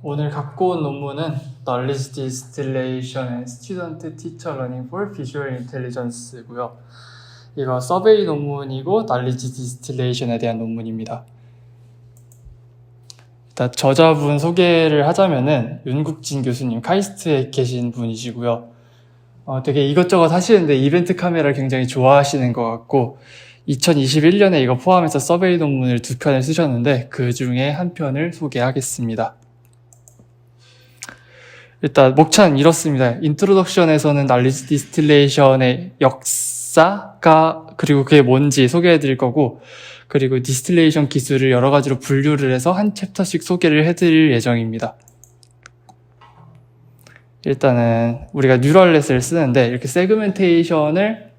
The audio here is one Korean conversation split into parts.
오늘 갖고 온 논문은 Knowledge Distillation and Student Teacher Learning for Visual Intelligence고요. 이거 서베이 논문이고 Knowledge Distillation에 대한 논문입니다. 일단 저자분 소개를 하자면은 윤국진 교수님, 카이스트에 계신 분이시고요. 되게 이것저것 하시는데 이벤트 카메라를 굉장히 좋아하시는 것 같고 2021년에 이거 포함해서 서베이 논문을 2편을 쓰셨는데 그 중에 한 편을 소개하겠습니다. 일단 목차는 이렇습니다. 인트로덕션에서는 Knowledge Distillation의 역사가 그리고 그게 뭔지 소개해드릴 거고, 그리고 디스틸레이션 기술을 여러 가지로 분류를 해서 한 챕터씩 소개를 해드릴 예정입니다. 일단은 우리가 뉴럴넷을 쓰는데 이렇게 세그멘테이션을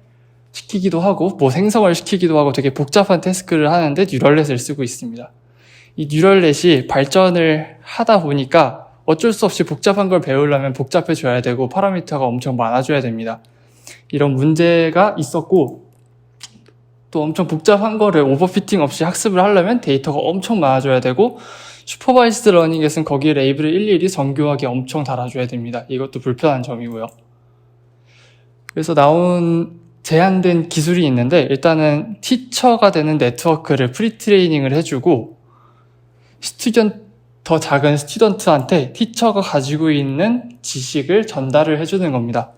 시키기도 하고 뭐 생성을 시키기도 하고 되게 복잡한 태스크를 하는데 뉴럴넷을 쓰고 있습니다. 이 뉴럴넷이 발전을 하다 보니까 어쩔 수 없이 복잡한 걸 배우려면 복잡해져야 되고 파라미터가 엄청 많아져야 됩니다. 이런 문제가 있었고 또 엄청 복잡한 거를 오버피팅 없이 학습을 하려면 데이터가 엄청 많아져야 되고 슈퍼바이스드 러닝에서는 거기에 레이블을 일일이 정교하게 엄청 달아줘야 됩니다. 이것도 불편한 점이고요. 그래서 나온 제한된 기술이 있는데 일단은 티처가 되는 네트워크를 프리트레이닝을 해주고 더 작은 스튜던트한테 티처가 가지고 있는 지식을 전달을 해주는 겁니다.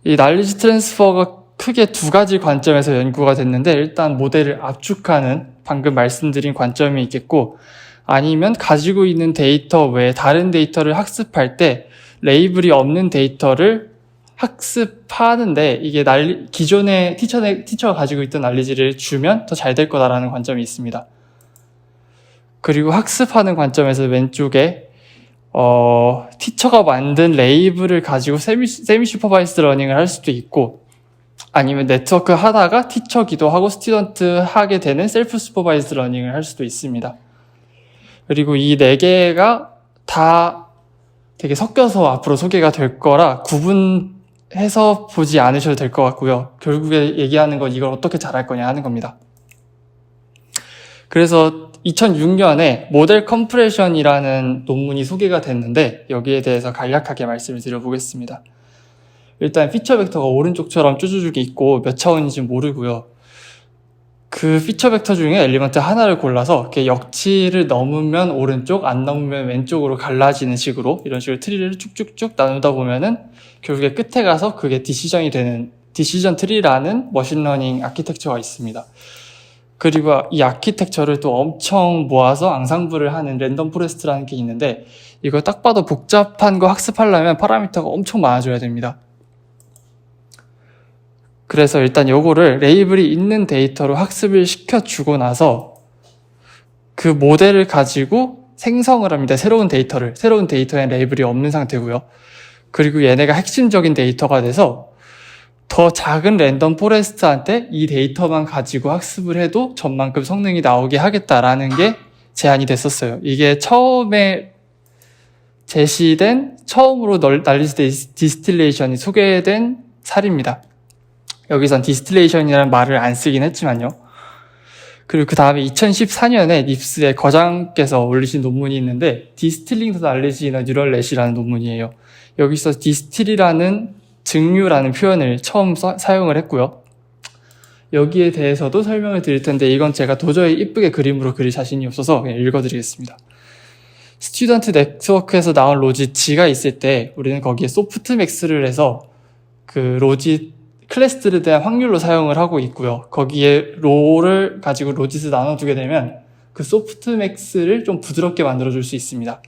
이 날리지 트랜스퍼가 크게 두 가지 관점에서 연구가 됐는데 일단 모델을 압축하는 방금 말씀드린 관점이 있겠고 아니면 가지고 있는 데이터 외에 다른 데이터를 학습할 때 레이블이 없는 데이터를 학습하는데 이게 기존의 티처가 가지고 있던 날리지를 주면 더 잘 될 거다라는 관점이 있습니다. 그리고 학습하는 관점에서 왼쪽에 티처가 만든 레이블을 가지고 세미 슈퍼바이스드 러닝을 할 수도 있고 아니면 네트워크 하다가 티처기도 하고 스튜던트 하게 되는 셀프 슈퍼바이스드 러닝을 할 수도 있습니다. 그리고 이 4개가 다 되게 섞여서 앞으로 소개가 될 거라 구분해서 보지 않으셔도 될 것 같고요. 결국에 얘기하는 건 이걸 어떻게 잘할 거냐 하는 겁니다. 그래서 2006년에 모델 컴프레션이라는 논문이 소개가 됐는데 여기에 대해서 간략하게 말씀을 드려보겠습니다. 일단 피처 벡터가 오른쪽처럼 쭈쭈쭈 있고 몇 차원인지 모르고요. 그 피처 벡터 중에 엘리먼트 하나를 골라서 이렇게 역치를 넘으면 오른쪽, 안 넘으면 왼쪽으로 갈라지는 식으로 이런 식으로 트리를 쭉쭉쭉 나누다 보면은 결국에 끝에 가서 그게 디시전이 되는 디시전 트리라는 머신러닝 아키텍처가 있습니다. 그리고 이 아키텍처를 또 엄청 모아서 앙상블을 하는 랜덤 포레스트라는 게 있는데 이거 딱 봐도 복잡한 거 학습하려면 파라미터가 엄청 많아져야 됩니다. 그래서 일단 요거를 레이블이 있는 데이터로 학습을 시켜주고 나서 그 모델을 가지고 생성을 합니다. 새로운 데이터엔 레이블이 없는 상태고요. 그리고 얘네가 핵심적인 데이터가 돼서 더 작은 랜덤 포레스트한테 이 데이터만 가지고 학습을 해도 전만큼 성능이 나오게 하겠다라는 게 제안이 됐었어요. 이게 처음에 제시된 처음으로 날리지 디스틸레이션이 소개된 사례입니다. 여기선 디스틸레이션이라는 말을 안 쓰긴 했지만요. 그리고 그 다음에 2014년에 닙스의 거장께서 올리신 논문이 있는데 디스틸링 더 날리지 인 뉴럴넷이라는 논문이에요. 여기서 디스틸이라는 증류라는 표현을 처음 사용을 했고요. 여기에 대해서도 설명을 드릴 텐데 이건 제가 도저히 이쁘게 그림으로 그릴 자신이 없어서 그냥 읽어드리겠습니다. 스튜던트 네트워크에서 나온 로짓 G가 있을 때 우리는 거기에 소프트맥스를 해서 그 로짓 클래스들에 대한 확률로 사용을 하고 있고요. 거기에 로를 가지고 로짓을 나눠두게 되면 그 소프트맥스를 좀 부드럽게 만들어줄 수 있습니다.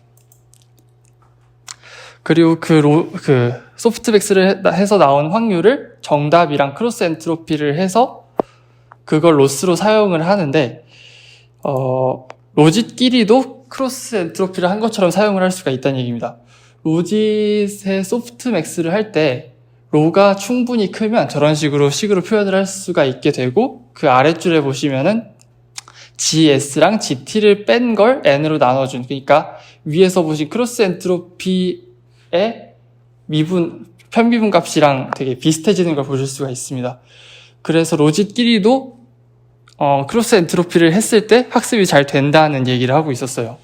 그리고 그 소프트맥스를 해서 나온 확률을 정답이랑 크로스 엔트로피를 해서 그걸 로스로 사용을 하는데 로짓끼리도 크로스 엔트로피를 한 것처럼 사용을 할 수가 있다는 얘기입니다. 로짓의 소프트맥스를 할 때 로가 충분히 크면 저런 식으로 표현을 할 수가 있게 되고 그 아랫줄에 보시면은 GS랑 GT를 뺀 걸 N으로 나눠준 그러니까 위에서 보신 크로스 엔트로피의 편미분 값이랑 되게 비슷해지는 걸 보실 수가 있습니다. 그래서 로짓끼리도 크로스 엔트로피를 했을 때 학습이 잘 된다는 얘기를 하고 있었어요.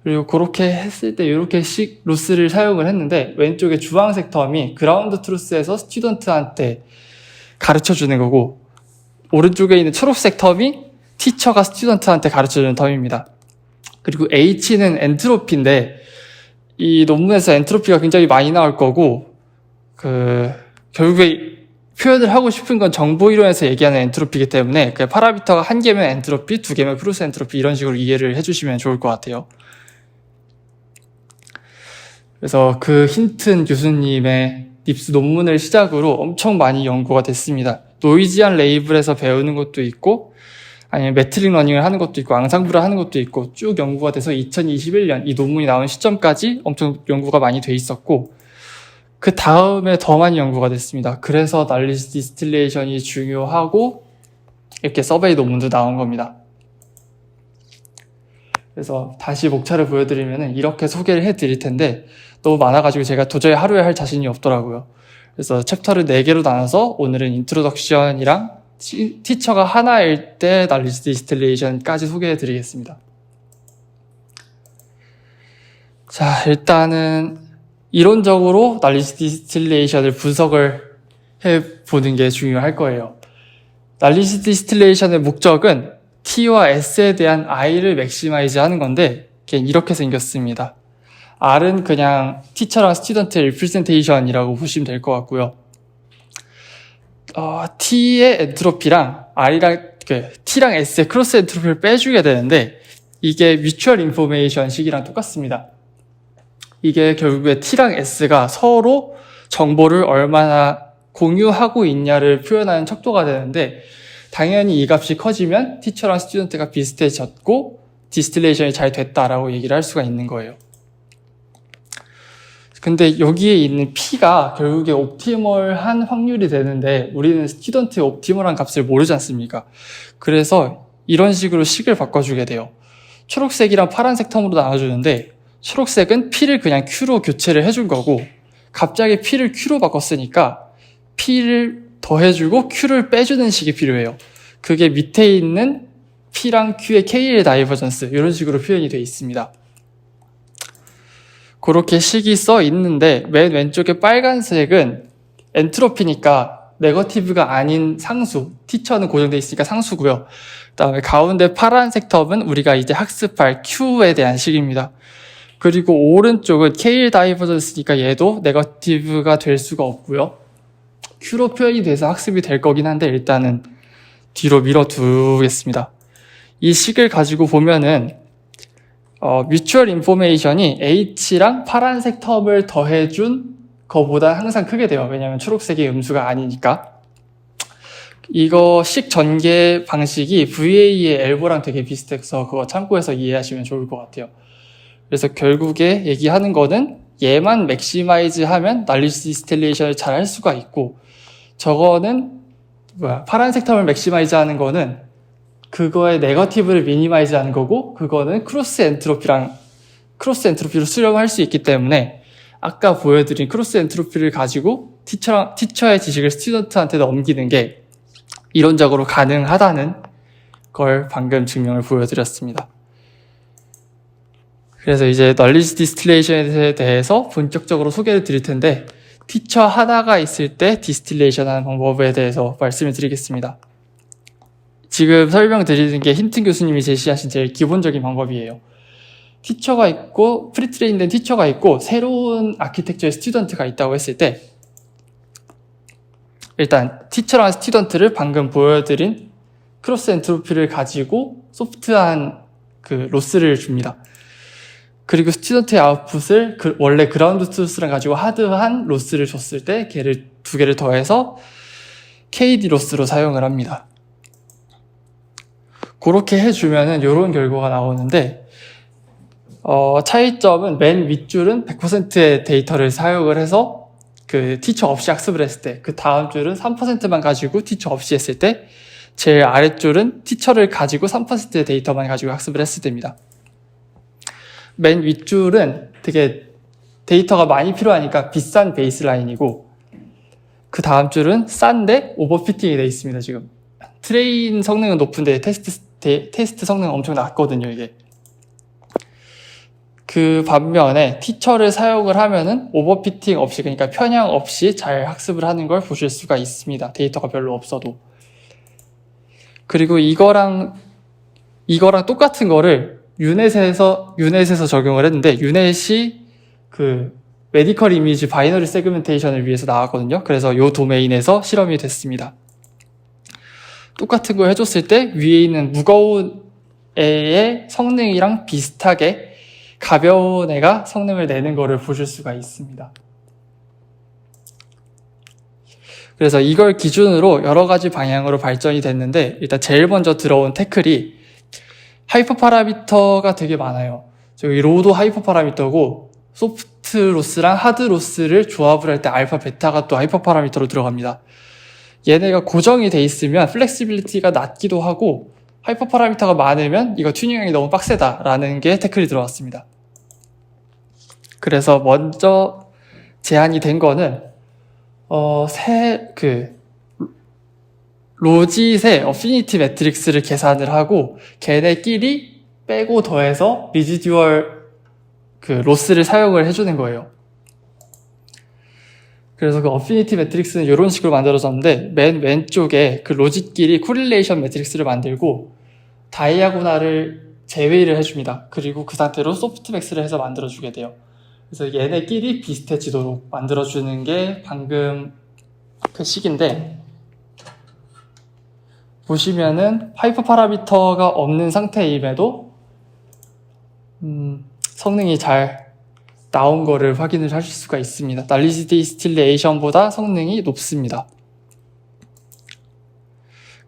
그리고 그렇게 했을 때 이렇게씩 로스를 사용을 했는데, 왼쪽에 주황색 텀이 그라운드 트루스에서 스튜던트한테 가르쳐주는 거고, 오른쪽에 있는 초록색 텀이 티처가 스튜던트한테 가르쳐주는 텀입니다. 그리고 H는 엔트로피인데, 이 논문에서 엔트로피가 굉장히 많이 나올 거고, 결국에 표현을 하고 싶은 건 정보 이론에서 얘기하는 엔트로피이기 때문에, 파라미터가 한 개면 엔트로피, 두 개면 크로스 엔트로피, 이런 식으로 이해를 해주시면 좋을 것 같아요. 그래서 그 힌튼 교수님의 닙스 논문을 시작으로 엄청 많이 연구가 됐습니다. 노이지한 레이블에서 배우는 것도 있고, 아니면 매트릭 러닝을 하는 것도 있고, 앙상블을 하는 것도 있고, 쭉 연구가 돼서 2021년 이 논문이 나온 시점까지 엄청 연구가 많이 돼 있었고, 그 다음에 더 많이 연구가 됐습니다. 그래서 날리지 디스틸레이션이 중요하고, 이렇게 서베이 논문도 나온 겁니다. 그래서 다시 목차를 보여드리면 이렇게 소개를 해드릴 텐데, 너무 많아가지고 제가 도저히 하루에 할 자신이 없더라고요. 그래서 챕터를 4개로 나눠서 오늘은 인트로덕션이랑 티처가 하나일 때 날리지 디스틸레이션까지 소개해드리겠습니다. 자, 일단은 이론적으로 날리지 디스틸레이션을 분석을 해보는 게 중요할 거예요. 날리지 디스틸레이션의 목적은 T와 S에 대한 I를 맥시마이즈 하는 건데, 이렇게 생겼습니다. R은 그냥 티처랑 스튜던트의 리프레젠테이션이라고 보시면 될 것 같고요. T의 엔트로피랑 T랑 S의 크로스 엔트로피를 빼주게 되는데, 이게 뮤추얼 인포메이션 식이랑 똑같습니다. 이게 결국에 T랑 S가 서로 정보를 얼마나 공유하고 있냐를 표현하는 척도가 되는데, 당연히 이 값이 커지면 티처랑 스튜던트가 비슷해졌고 디스틸레이션이 잘 됐다라고 얘기를 할 수가 있는 거예요. 근데 여기에 있는 P가 결국에 옵티멀한 확률이 되는데, 우리는 스튜던트의 옵티멀한 값을 모르지 않습니까? 그래서 이런 식으로 식을 바꿔주게 돼요. 초록색이랑 파란색 텀으로 나눠주는데, 초록색은 P를 그냥 Q로 교체를 해준 거고, 갑자기 P를 Q로 바꿨으니까 P를 더해주고 Q를 빼주는 식이 필요해요. 그게 밑에 있는 P랑 Q의 K의 다이버전스, 이런 식으로 표현이 되어 있습니다. 그렇게 식이 써 있는데, 맨 왼쪽에 빨간색은 엔트로피니까 네거티브가 아닌 상수, 티처는 고정되어 있으니까 상수고요. 그 다음에 가운데 파란색 텀은 우리가 이제 학습할 Q에 대한 식입니다. 그리고 오른쪽은 K의 다이버전스니까 얘도 네거티브가 될 수가 없고요. Q로 표현이 돼서 학습이 될 거긴 한데, 일단은 뒤로 밀어두겠습니다. 이 식을 가지고 보면은 뮤추얼 인포메이션이 H랑 파란색 텀을 더해준 거보다 항상 크게 돼요. 왜냐하면 초록색이 음수가 아니니까. 이거 식 전개 방식이 VA의 엘보랑 되게 비슷해서 그거 참고해서 이해하시면 좋을 것 같아요. 그래서 결국에 얘기하는 거는 얘만 맥시마이즈 하면 날리지 디스틸레이션을 잘 할 수가 있고, 저거는 파란색 텀을 맥시마이즈 하는 거는 그거의 네거티브를 미니마이즈 하는 거고, 그거는 크로스 엔트로피로 수렴할 수 있기 때문에 아까 보여드린 크로스 엔트로피를 가지고 티처의 지식을 스튜던트한테 넘기는 게 이론적으로 가능하다는 걸 방금 증명을 보여드렸습니다. 그래서 이제 날리지 디스틸레이션에 대해서 본격적으로 소개를 드릴 텐데, 티처 하나가 있을 때 디스틸레이션 하는 방법에 대해서 말씀을 드리겠습니다. 지금 설명드리는 게 힌튼 교수님이 제시하신 제일 기본적인 방법이에요. 티처가 있고, 프리트레인된 티처가 있고, 새로운 아키텍처의 스튜던트가 있다고 했을 때, 일단 티처랑 스튜던트를 방금 보여드린 크로스 엔트로피를 가지고 소프트한 로스를 줍니다. 그리고 스튜던트의 아웃풋을 원래 그라운드 트루스랑 가지고 하드한 로스를 줬을 때 걔를 두 개를 더해서 KD 로스로 사용을 합니다. 그렇게 해주면은 이런 결과가 나오는데, 차이점은 맨 윗줄은 100%의 데이터를 사용을 해서 그 티처 없이 학습을 했을 때, 그 다음 줄은 3%만 가지고 티처 없이 했을 때, 제일 아랫줄은 티처를 가지고 3%의 데이터만 가지고 학습을 했을 때입니다. 맨 윗줄은 되게 데이터가 많이 필요하니까 비싼 베이스라인이고, 그 다음 줄은 싼데 오버피팅이 되어 있습니다. 지금 트레인 성능은 높은데 테스트 성능은 엄청 낮거든요. 이게 그 반면에 티처를 사용을 하면은 오버피팅 없이, 그러니까 편향 없이 잘 학습을 하는 걸 보실 수가 있습니다. 데이터가 별로 없어도. 그리고 이거랑 똑같은 거를 유넷에서 적용을 했는데, 유넷이 그 메디컬 이미지 바이너리 세그멘테이션을 위해서 나왔거든요. 그래서 이 도메인에서 실험이 됐습니다. 똑같은 거 해줬을 때 위에 있는 무거운 애의 성능이랑 비슷하게 가벼운 애가 성능을 내는 거를 보실 수가 있습니다. 그래서 이걸 기준으로 여러 가지 방향으로 발전이 됐는데, 일단 제일 먼저 들어온 태클이 하이퍼 파라미터가 되게 많아요. 저기 로도 하이퍼 파라미터고, 소프트 로스랑 하드 로스를 조합을 할 때 알파, 베타가 또 하이퍼 파라미터로 들어갑니다. 얘네가 고정이 돼 있으면 플렉시빌리티가 낮기도 하고, 하이퍼 파라미터가 많으면 이거 튜닝하기 너무 빡세다라는 게 태클이 들어왔습니다. 그래서 먼저 제안이 된 거는 로짓의 어피니티 매트릭스를 계산을 하고 걔네끼리 빼고 더해서 리지듀얼 로스를 사용을 해주는 거예요. 그래서 그 어피니티 매트릭스는 이런 식으로 만들어졌는데, 맨 왼쪽에 그 로짓끼리 코릴레이션 매트릭스를 만들고 다이아고날을 제외를 해줍니다. 그리고 그 상태로 소프트맥스를 해서 만들어주게 돼요. 그래서 얘네끼리 비슷해지도록 만들어주는 게 방금 그 식인데, 보시면은 하이퍼 파라미터가 없는 상태임에도 성능이 잘 나온 거를 확인을 하실 수가 있습니다. 날리지 디스틸레이션보다 성능이 높습니다.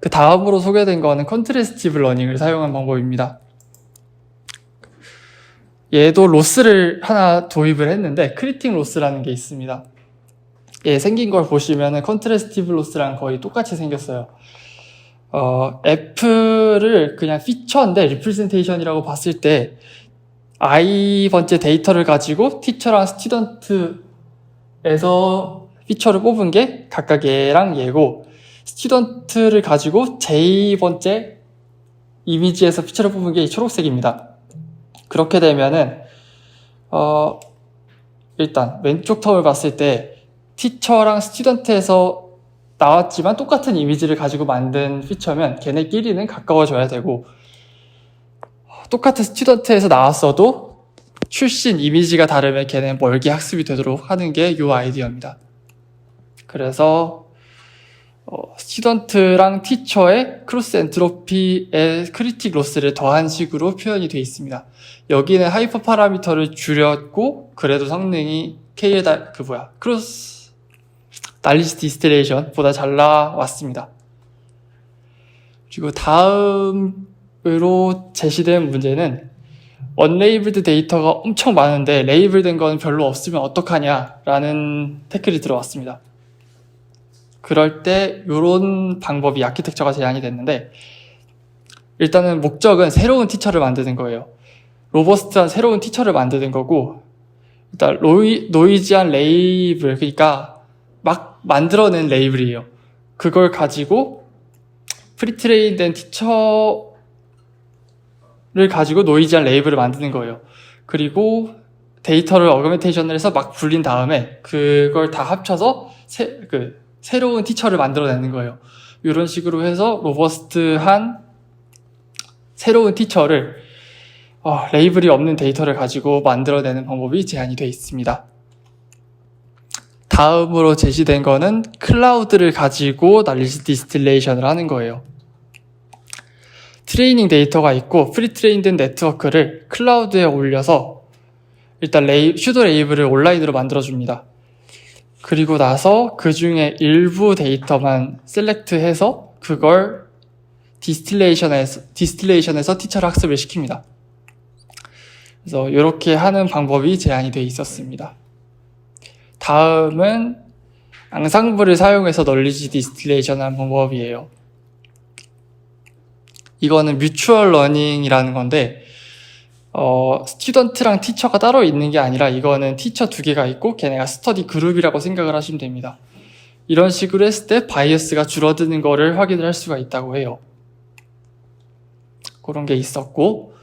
그 다음으로 소개된 거는 컨트래스티브 러닝을 사용한 방법입니다. 얘도 로스를 하나 도입을 했는데 크리틱 로스라는 게 있습니다. 얘 생긴 걸 보시면은 컨트래스티브 로스랑 거의 똑같이 생겼어요. F를 그냥 피처인데 리프레젠테이션이라고 봤을 때 i번째 데이터를 가지고 티처랑 스튜던트에서 피처를 뽑은 게 각각 얘랑 얘고, 스튜던트를 가지고 j번째 이미지에서 피처를 뽑은 게 이 초록색입니다. 그렇게 되면은 일단 왼쪽 텀을 봤을 때 티처랑 스튜던트에서 나왔지만 똑같은 이미지를 가지고 만든 피처면 걔네끼리는 가까워져야 되고, 똑같은 스튜던트에서 나왔어도 출신 이미지가 다르면 걔는 멀게 학습이 되도록 하는 게 이 아이디어입니다. 그래서 스튜던트랑 티처의 크로스 엔트로피의 크리틱 로스를 더한 식으로 표현이 되어 있습니다. 여기는 하이퍼 파라미터를 줄였고 그래도 성능이 크로스 날리지 디스틸레이션 보다 잘 나왔습니다. 그리고 다음으로 제시된 문제는 언레이블드 데이터가 엄청 많은데 레이블된 건 별로 없으면 어떡하냐라는 태클이 들어왔습니다. 그럴 때 이런 방법이 아키텍처가 제안이 됐는데, 일단은 목적은 새로운 티처를 만드는 거예요. 로버스트한 새로운 티처를 만드는 거고, 일단 노이지한 레이블, 그러니까 막 만들어낸 레이블이에요. 그걸 가지고 프리트레인된 티처를 가지고 노이지한 레이블을 만드는 거예요. 그리고 데이터를 어그멘테이션을 해서 막 불린 다음에 그걸 다 합쳐서 새로운 티처를 만들어내는 거예요. 이런 식으로 해서 로버스트한 새로운 티처를 레이블이 없는 데이터를 가지고 만들어내는 방법이 제안이 되어 있습니다. 다음으로 제시된 거는 클라우드를 가지고 날리지 디스틸레이션을 하는 거예요. 트레이닝 데이터가 있고 프리트레인된 네트워크를 클라우드에 올려서 일단 슈도 레이블을 온라인으로 만들어줍니다. 그리고 나서 그 중에 일부 데이터만 셀렉트해서 그걸 디스틸레이션에서 티처를 학습을 시킵니다. 그래서 이렇게 하는 방법이 제안이 되어 있었습니다. 다음은 앙상블을 사용해서 널리지 디스틸레이션 하는 방법이에요. 이거는 뮤추얼 러닝이라는 건데 스튜던트랑 티처가 따로 있는 게 아니라 이거는 티처 두 개가 있고 걔네가 스터디 그룹이라고 생각을 하시면 됩니다. 이런 식으로 했을 때 바이어스가 줄어드는 거를 확인을 할 수가 있다고 해요. 그런 게 있었고,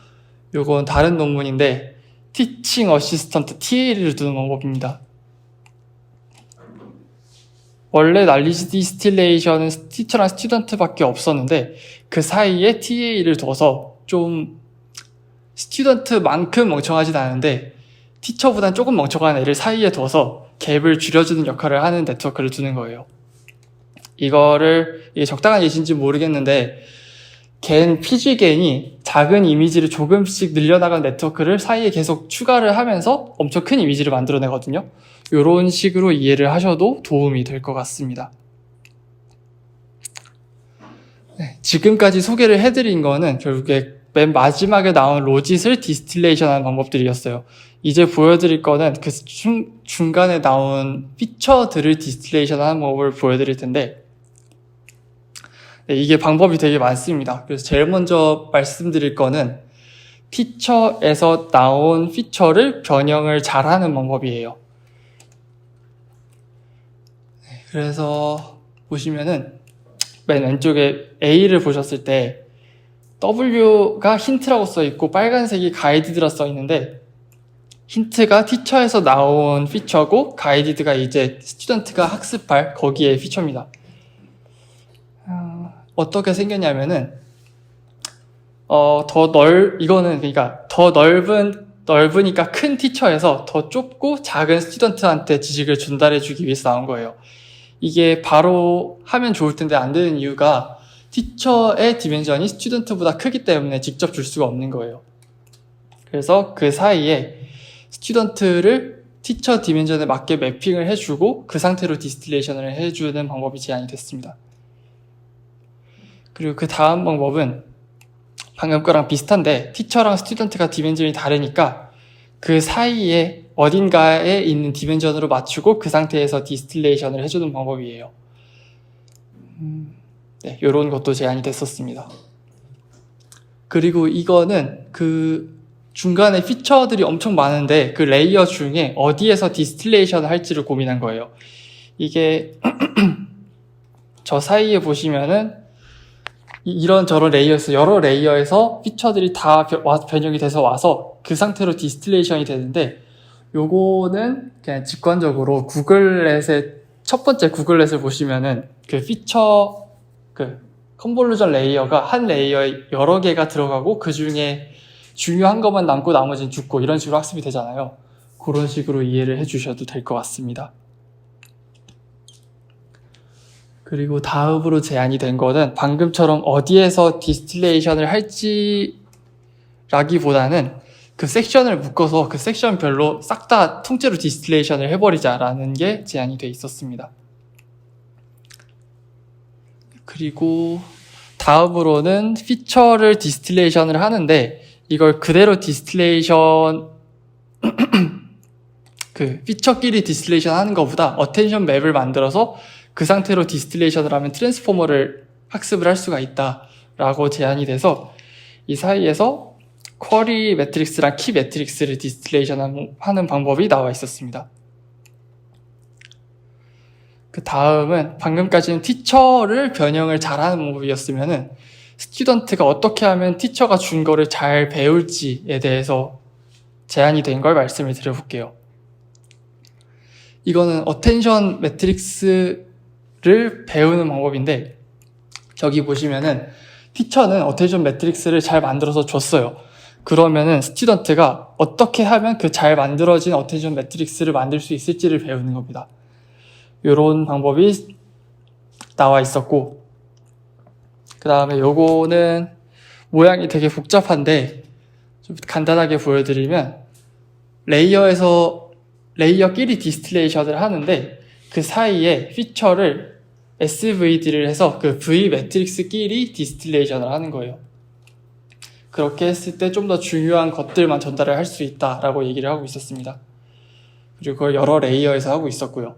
요건 다른 논문인데 티칭 어시스턴트 TA를 두는 방법입니다. 원래 날리지 디스틸레이션은 티처랑 스튜던트밖에 없었는데 그 사이에 TA를 둬서 좀 스튜던트만큼 멍청하진 않은데 티처보단 조금 멍청한 애를 사이에 둬서 갭을 줄여주는 역할을 하는 네트워크를 두는 거예요. 이게 적당한 예시인지 모르겠는데 PG겐이 작은 이미지를 조금씩 늘려나간 네트워크를 사이에 계속 추가를 하면서 엄청 큰 이미지를 만들어내거든요. 이런 식으로 이해를 하셔도 도움이 될 것 같습니다. 네, 지금까지 소개를 해드린 거는 결국에 맨 마지막에 나온 로짓을 디스틸레이션하는 방법들이었어요. 이제 보여드릴 거는 그 중간에 나온 피처들을 디스틸레이션하는 방법을 보여드릴 텐데 네, 이게 방법이 되게 많습니다. 그래서 제일 먼저 말씀드릴 거는 피처에서 나온 피처를 변형을 잘하는 방법이에요. 그래서 보시면은 맨 왼쪽에 A를 보셨을 때 W가 힌트라고 써있고 빨간색이 가이디드라 써있는데 힌트가 티처에서 나온 피처고 가이디드가 이제 스튜던트가 학습할 거기에 피처입니다. 어떻게 생겼냐면은 이거는 그러니까 더 넓으니까 큰 티처에서 더 좁고 작은 스튜던트한테 지식을 전달해주기 위해서 나온 거예요. 이게 바로 하면 좋을 텐데 안 되는 이유가 티처의 디멘전이 스튜던트보다 크기 때문에 직접 줄 수가 없는 거예요. 그래서 그 사이에 스튜던트를 티처 디멘전에 맞게 매핑을 해주고 그 상태로 디스틸레이션을 해주는 방법이 제안이 됐습니다. 그리고 그 다음 방법은 방금 거랑 비슷한데 티처랑 스튜던트가 디멘전이 다르니까 그 사이에 어딘가에 있는 디멘전으로 맞추고 그 상태에서 디스틸레이션을 해주는 방법이에요. 네, 이런 것도 제안이 됐었습니다. 그리고 이거는 그 중간에 피처들이 엄청 많은데 그 레이어 중에 어디에서 디스틸레이션을 할지를 고민한 거예요. 이게 저 사이에 보시면은 이런저런 레이어에서 여러 레이어에서 피처들이 다 변형이 돼서 와서 그 상태로 디스틸레이션이 되는데 요거는 그냥 직관적으로 구글넷의 첫 번째 구글넷을 보시면은 그 피처 컨볼루션 레이어가 한 레이어에 여러 개가 들어가고 그 중에 중요한 것만 남고 나머지는 죽고 이런 식으로 학습이 되잖아요. 그런 식으로 이해를 해주셔도 될 것 같습니다. 그리고 다음으로 제안이 된 거는 방금처럼 어디에서 디스틸레이션을 할지 라기보다는 그 섹션을 묶어서 그 섹션별로 싹 다 통째로 디스틸레이션을 해버리자라는 게 제안이 돼 있었습니다. 그리고 다음으로는 피처를 디스틸레이션을 하는데 이걸 그대로 디스틸레이션 그 피처끼리 디스틸레이션 하는 것보다 어텐션 맵을 만들어서 그 상태로 디스틸레이션을 하면 트랜스포머를 학습을 할 수가 있다라고 제안이 돼서 이 사이에서 쿼리 매트릭스랑 키 매트릭스를 디스틸레이션 하는 방법이 나와 있었습니다. 그 다음은 방금까지는 티처를 변형을 잘하는 방법이었으면은 스튜던트가 어떻게 하면 티처가 준 거를 잘 배울지에 대해서 제안이 된 걸 말씀을 드려볼게요. 이거는 어텐션 매트릭스를 배우는 방법인데 여기 보시면은 티처는 어텐션 매트릭스를 잘 만들어서 줬어요. 그러면은 스튜던트가 어떻게 하면 그 잘 만들어진 어텐션 매트릭스를 만들 수 있을지를 배우는 겁니다. 이런 방법이 나와 있었고 그 다음에 요거는 모양이 되게 복잡한데 좀 간단하게 보여드리면 레이어끼리 디스틸레이션을 하는데 그 사이에 피처를 SVD를 해서 그 V 매트릭스끼리 디스틸레이션을 하는 거예요. 그렇게 했을 때 좀 더 중요한 것들만 전달을 할 수 있다라고 얘기를 하고 있었습니다. 그리고 그걸 여러 레이어에서 하고 있었고요.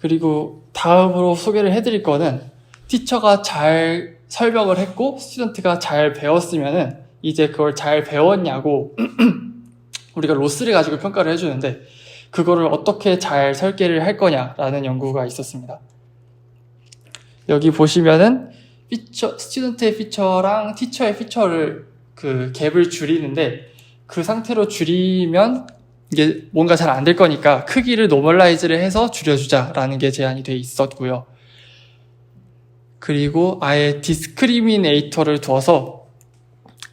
그리고 다음으로 소개를 해드릴 거는 티처가 잘 설명을 했고 스튜던트가 잘 배웠으면은 이제 그걸 잘 배웠냐고 우리가 로스를 가지고 평가를 해주는데 그거를 어떻게 잘 설계를 할 거냐라는 연구가 있었습니다. 여기 보시면은 스튜던트의 피처랑 티처의 피처를 그 갭을 줄이는데 그 상태로 줄이면 이게 뭔가 잘 안 될 거니까 크기를 노멀라이즈를 해서 줄여주자라는 게 제안이 돼 있었고요. 그리고 아예 디스크리미네이터를 둬서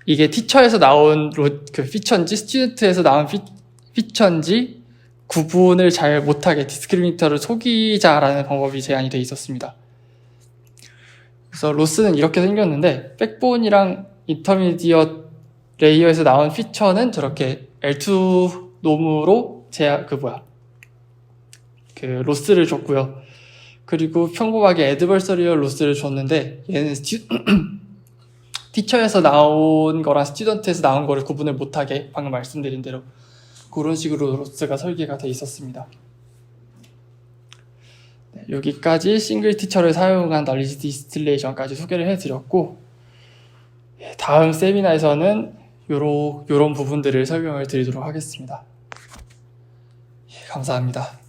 이게 티처에서 나온 그 피처인지 스튜던트에서 나온 피처인지 구분을 잘 못하게 디스크리미네이터를 속이자라는 방법이 제안이 돼 있었습니다. 그래서 로스는 이렇게 생겼는데 백본이랑 인터미디엇 레이어에서 나온 피처는 저렇게 L2 놈으로 그 로스를 줬고요. 그리고 평범하게 애드버서리얼 로스를 줬는데 얘는 티처에서 나온 거랑 스튜던트에서 나온 거를 구분을 못하게 방금 말씀드린 대로 그런 식으로 로스가 설계가 돼 있었습니다. 네, 여기까지 싱글 티처를 사용한 널리지 디스틸레이션까지 소개를 해드렸고, 다음 세미나에서는 요런 부분들을 설명을 드리도록 하겠습니다. 감사합니다.